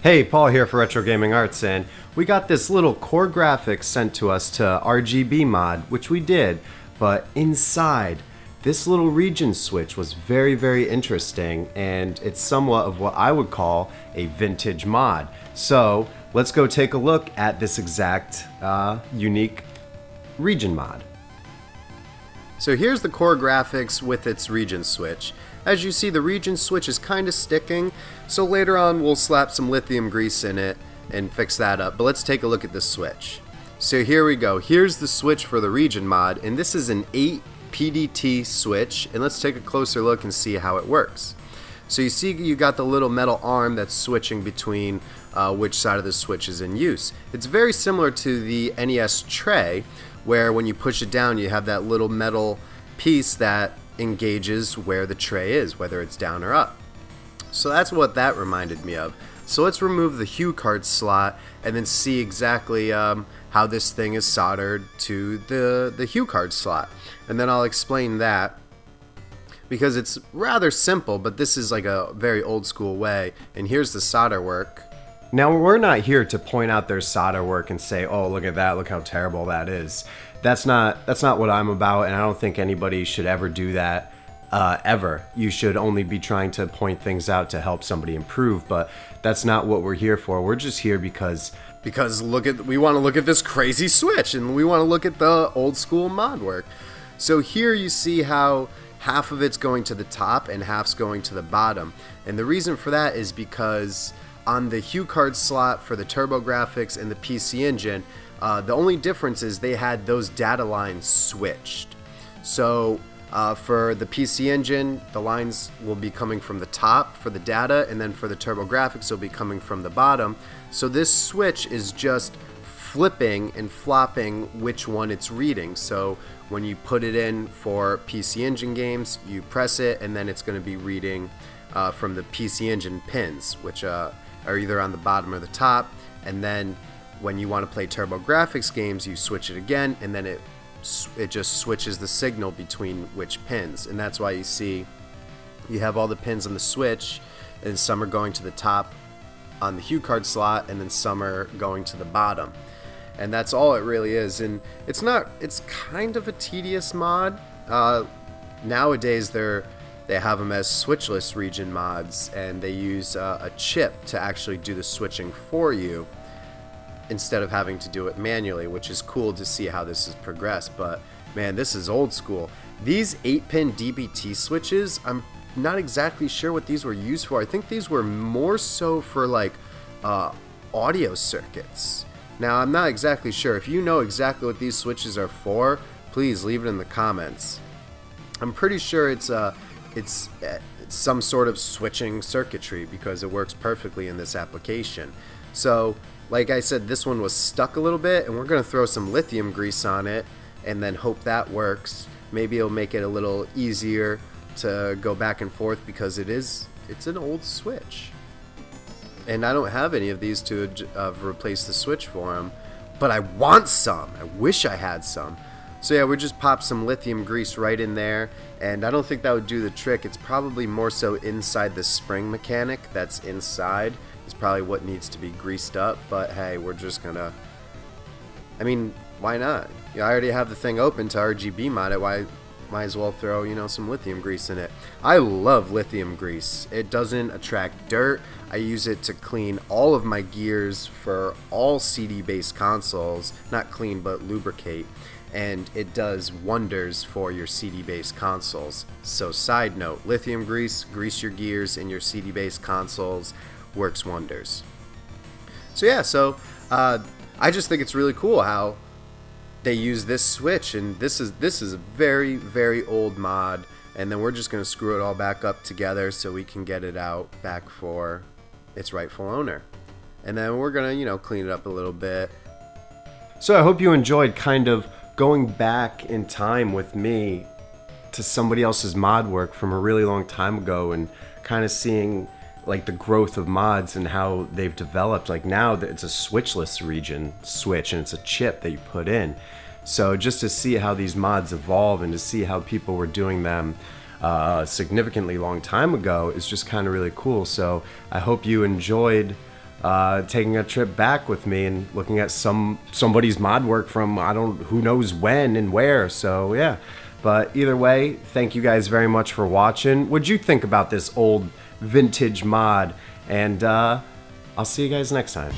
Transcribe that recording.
Hey, Paul here for Retro Gaming Arts, and we got this little core graphics sent to us to RGB mod, which we did, but inside, this little region switch was very, very interesting, and it's somewhat of what I would call a vintage mod. So, let's go take a look at this exact unique region mod. So here's the core graphics with its region switch. As you see, the region switch is kind of sticking, so later on we'll slap some lithium grease in it and fix that up. But let's take a look at the switch. So here we go. Here's the switch for the region mod, and this is an 8 PDT switch, and let's take a closer look and see how it works. So you see you got the little metal arm that's switching between which side of the switch is in use. It's very similar to the NES tray, where when you push it down you have that little metal piece that engages where the tray is, whether it's down or up. So that's what that reminded me of. So let's remove the hue card slot and then see exactly how this thing is soldered to the hue card slot. And then I'll explain that, because it's rather simple, but this is like a very old school way. And here's the solder work. Now, we're not here to point out their solder work and say, oh, look at that, look how terrible that is. That's not what I'm about, and I don't think anybody should ever do that, ever. You should only be trying to point things out to help somebody improve, but that's not what we're here for. We're just here because we want to look at this crazy switch, and we want to look at the old school mod work. So here you see how half of it's going to the top and half's going to the bottom. And the reason for that is because on the hue card slot for the TurboGrafx and the PC Engine, the only difference is they had those data lines switched. So for the PC Engine, the lines will be coming from the top for the data, and then for the TurboGrafx, it'll be coming from the bottom. So this switch is just flipping and flopping which one it's reading. So when you put it in for PC Engine games, you press it, and then it's going to be reading from the PC Engine pins, which are either on the bottom or the top. And then when you want to play TurboGrafx games, you switch it again, and then it just switches the signal between which pins. And that's why you see you have all the pins on the switch, and some are going to the top on the hue card slot, and then some are going to the bottom. And that's all it really is. And it's kind of a tedious mod. Nowadays they have them as switchless region mods, and they use a chip to actually do the switching for you instead of having to do it manually, which is cool to see how this has progressed. But man, this is old school. These 8-pin DBT switches, I'm not exactly sure what these were used for. I think these were more so for like audio circuits. Now, I'm not exactly sure. If you know exactly what these switches are for, please leave it in the comments. I'm pretty sure it's some sort of switching circuitry, because it works perfectly in this application. So, like I said, this one was stuck a little bit, and we're going to throw some lithium grease on it and then hope that works. Maybe it'll make it a little easier to go back and forth, because it's an old switch. And I don't have any of these to replace the switch for them, but I want some. I wish I had some. So yeah, we just pop some lithium grease right in there, and I don't think that would do the trick. It's probably more so inside the spring mechanic that's inside is probably what needs to be greased up, but hey, we're just gonna, I mean, why not? I already have the thing open to RGB mod it, might as well throw, some lithium grease in it. I love lithium grease. It doesn't attract dirt. I use it to clean all of my gears for all CD-based consoles. Not clean, but lubricate. And it does wonders for your CD-based consoles. So side note, lithium grease your gears in your CD-based consoles, works wonders. So yeah, I just think it's really cool how they use this switch, and this is a very, very old mod, and then we're just going to screw it all back up together so we can get it out back for its rightful owner. And then we're going to, clean it up a little bit. So I hope you enjoyed kind of going back in time with me to somebody else's mod work from a really long time ago, and kind of seeing like the growth of mods and how they've developed. Like now that it's a switchless region switch, and it's a chip that you put in. So just to see how these mods evolve, and to see how people were doing them significantly long time ago, is just kind of really cool. So I hope you enjoyed taking a trip back with me and looking at somebody's mod work from who knows when and where. So yeah, but either way, thank you guys very much for watching. What'd you think about this old vintage mod? And I'll see you guys next time.